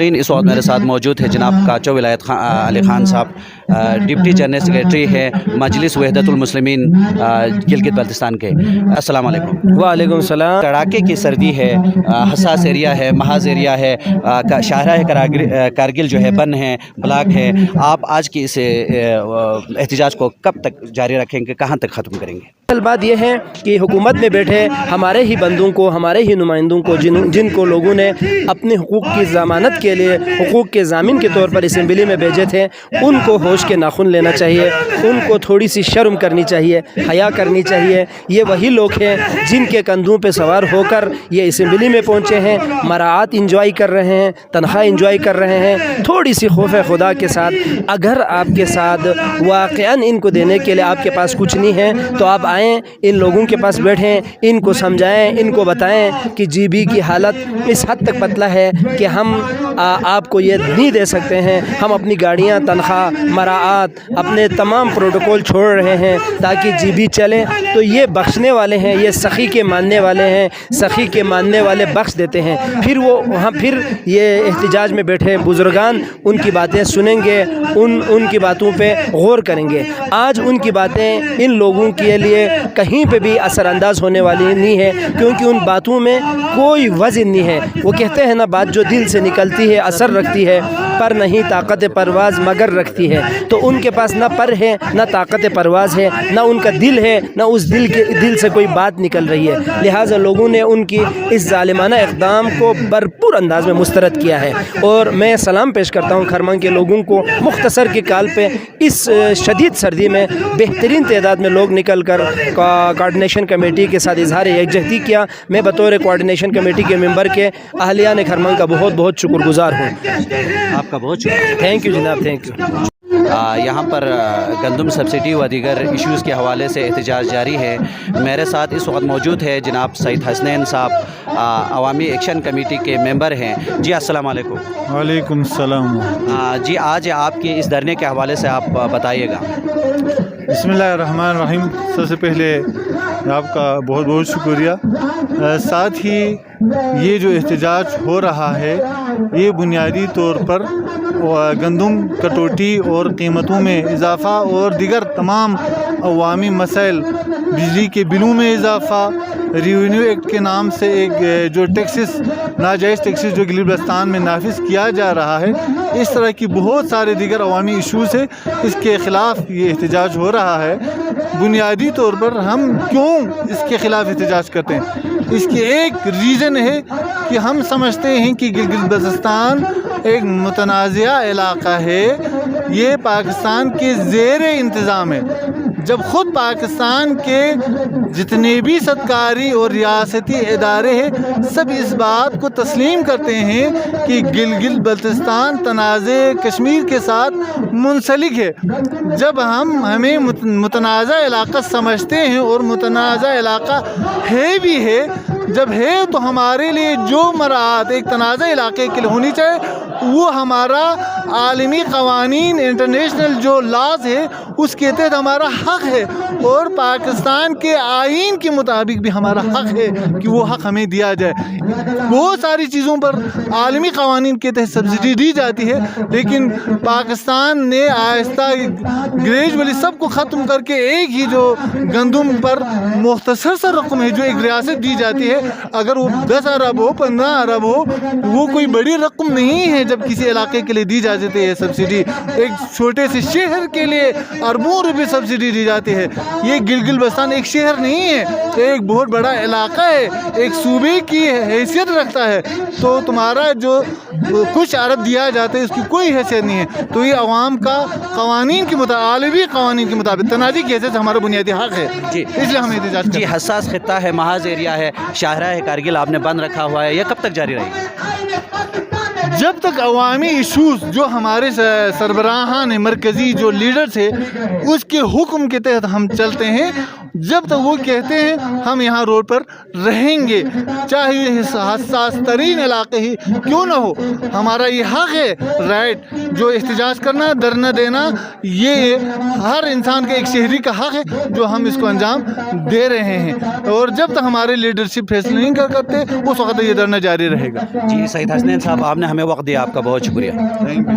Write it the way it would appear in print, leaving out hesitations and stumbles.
इस वक्त मेरे साथ मौजूद है जनाब काचो विलायत अली खान साहब, डिप्टी जनरल सेक्रेटरी है मजलिस वहदतुल मुस्लिमीन गिलगित बल्तिस्तान के। अस्सलाम वालेकुम। वालेकुम सलाम। कड़ाके की सर्दी है, हसास एरिया है, महाज एरिया है, शाहराह कारगिल जो है, बन है, ब्लॉक है। आप आज की इस एहतजाज को कब तक जारी रखेंगे, कहाँ तक ख़त्म करेंगे? असल बात यह है कि हुकूमत में बैठे हमारे ही बंदों को, हमारे ही नुमाइंदों को, जिनको लोगों ने अपने हुकूक की ज़मानत के लिए हुकूक के ज़ामिन के तौर पर असम्बली में भेजे थे, उनको होश के नाखून लेना चाहिए, उनको थोड़ी सी शर्म करनी चाहिए, हया करनी चाहिए। ये वही लोग हैं जिनके कंधों पे सवार होकर ये असम्बली में पहुँचे हैं, मराआत इंजॉय कर रहे हैं, तनख्वाह इंजॉय कर रहे हैं। थोड़ी सी खौफ खुदा के साथ, अगर आपके साथ वाक़यान इनको देने के लिए आपके पास कुछ नहीं है तो आप इन लोगों के पास बैठें, इनको समझाएं, इनको बताएं कि जीबी की हालत इस हद तक पतला है कि हम आपको ये नहीं दे सकते हैं। हम अपनी गाड़ियां, तनख्वाह, मराआत, अपने तमाम प्रोटोकॉल छोड़ रहे हैं ताकि जीबी चले। तो ये बख्शने वाले हैं, ये सखी के मानने वाले हैं, सखी के मानने वाले बख्श देते हैं। फिर वो वहाँ फिर ये एहतजाज में बैठे बुजुर्गान उनकी बातें सुनेंगे, उनकी बातों पे गौर करेंगे। आज उनकी बातें इन लोगों के लिए कहीं पे भी असरअंदाज होने वाली नहीं है, क्योंकि उन बातों में कोई वज़न नहीं है। वो कहते हैं ना, बात जो दिल से निकलती है असर रखती है, पर नहीं ताकत परवाज़ मगर रखती है। तो उनके पास ना पर है, ना ताकत परवाज़ है, ना उनका दिल है, ना उस दिल से कोई बात निकल रही है। लिहाजा लोगों ने उनकी इस ज़ालिमाना इक़दाम को भरपूर अंदाज में मुस्तरद किया है। और मैं सलाम पेश करता हूँ खरमान के लोगों को। मुख्तसर की काल पे इस शदीद सर्दी में बेहतरीन तादाद में लोग निकल कर कोऑर्डिनेशन कमेटी के साथ इजहार यकजहती किया। मैं बतौर कोऑर्डिनेशन कमेटी के मेंबर के अहलियान खरमान का बहुत बहुत शुक्रगुजार हूँ। आपका बहुत शुक्रिया। थैंक यू जनाब, थैंक यू। यहाँ पर गंदम सब्सिडी व दीगर इश्यूज़ के हवाले से एहतजाज जारी है। मेरे साथ इस वक्त मौजूद है जनाब सईद हसनैन साहब, अवामी एक्शन कमेटी के मेंबर हैं। जी अस्सलाम वालेकुम। वालेकुम सलाम। जी आज आपके इस धरने के हवाले से आप बताइएगा। बिस्मिल्लाहिर्रहमानिर्रहीम। सबसे पहले आपका बहुत बहुत शुक्रिया। साथ ही ये जो एहतजाज हो रहा है ये बुनियादी तौर पर गंदम कटौती और कीमतों में इजाफ़ा और दिगर तमाम अवामी मसाइल, बिजली के बिलों में इजाफ़ा, रेवेन्यू एक्ट के नाम से एक जो टैक्सेस, नाजायज़ टैक्सेस जो गिलगित बल्तिस्तान में नाफिज किया जा रहा है, इस तरह की बहुत सारे दिगर अवामी इशूज़ है, इसके ख़िलाफ़ ये एहतजाज हो रहा है। बुनियादी तौर पर हम क्यों इसके ख़िलाफ़ एहतजाज करते हैं, इसकी एक रीज़न है कि हम समझते हैं कि गिलगित बल्तिस्तान एक मुतनाज़िया इलाक़ा है, ये पाकिस्तान के ज़ेर इंतज़ाम है। जब ख़ुद पाकिस्तान के जितने भी सरकारी और रियासती इदारे हैं सब इस बात को तस्लीम करते हैं कि गिलगित बल्तिस्तान तनाज़े कश्मीर के साथ मुंसलिक है। जब हमें मुतनाज़ा इलाक़ा समझते हैं और मुतनाज़ा इलाक़ा है भी है, जब है तो हमारे लिए जो मराहत एक तनाज़ा इलाक़े के लिए होनी चाहिए वो हमारा आलमी क़वानीन, इंटरनेशनल जो लॉज है उसके तहत हमारा हक़ है, और पाकिस्तान के आइन के मुताबिक भी हमारा हक़ है कि वो हक़ हमें दिया जाए। बहुत सारी चीज़ों पर आलमी क़वानीन के तहत सब्सिडी दी जाती है, लेकिन पाकिस्तान ने आहिस्ता ग्रेजुअली सबको ख़त्म करके एक ही जो गंदम पर मुख्तसर सा रकम है जो एक रियासत दी जाती है, अगर वो 10 अरब हो, 15 अरब हो, वो कोई बड़ी रकम नहीं है। जब किसी इलाके के लिए दी जाती है सब्सिडी, एक छोटे से शहर के लिए अरबों रुपये सब्सिडी दी जाती है। ये गिलगित बल्तिस्तान एक शहर नहीं है, एक बहुत बड़ा इलाका है, एक सूबे की हैसियत रखता है। तो तुम्हारा जो कुछ अरब दिया जाता है उसकी कोई हैसियत नहीं है। तो ये अवाम का क़वानीन के मुताबिक, आलमी क़वानीन के मुताबिक तनाज़ी की हैसियत हमारा बुनियादी हक़ है। जी इसलिए हम एहतजाज जी, हसास खित्ता है, महाज एरिया है, शाहराह कारगिल आपने बंद रखा हुआ है, यह कब तक जारी रहेगी? जब तक अवामी इशूज़ जो हमारे सरबराहान मरकज़ी जो लीडर्स है उसके हुक्म के तहत हम चलते हैं, جب تک وہ کہتے ہیں ہم یہاں روڈ پر رہیں گے، چاہے یہ حساس ترین علاقے ہی کیوں نہ ہو. ہمارا یہ حق ہے، رائٹ، جو احتجاج کرنا، دھرنا دینا، یہ ہر انسان کے ایک شہری کا حق ہے جو ہم اس کو انجام دے رہے ہیں. اور جب تک ہمارے لیڈرشپ فیصلہ نہیں کرتے اس وقت یہ دھرنا جاری رہے گا. جی سعید حسنین صاحب، آپ نے ہمیں وقت دیا، آپ کا بہت شکریہ. Thank you.